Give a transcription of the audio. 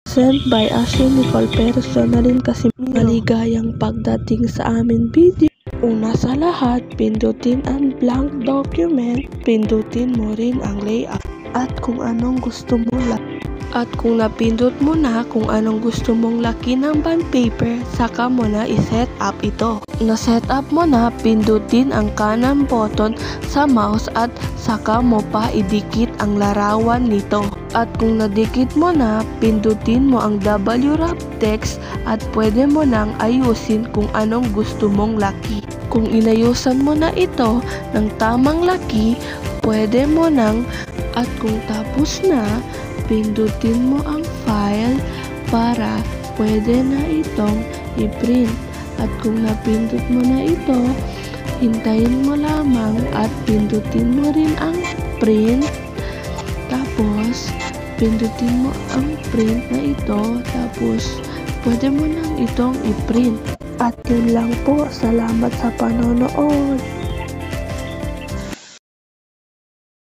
Sent by Ashley Nicole. Personalin kasi maligayang pagdating sa amin video. Una sa lahat, pindutin ang blank document. Pindutin mo rin ang layout at kung anong gusto mo lang. At kung napindot mo na kung anong gusto mong laki ng bond paper, saka mo na i-set up ito. Na-set up mo na, pindutin ang kanang button sa mouse at saka mo pa idikit ang larawan nito. At kung nadikit mo na, pindutin mo ang W-wrap text at pwede mo nang ayusin kung anong gusto mong laki. Kung inayusan mo na ito ng tamang laki, pwede mo nang, at kung tapos na, pindutin mo ang file para pwede na itong i-print. At kung napindot mo na ito, hintayin mo lamang at pindutin mo rin ang print. Tapos, pindutin mo ang print na ito. Tapos, pwede mo nang itong i-print. At yun lang po. Salamat sa panonood.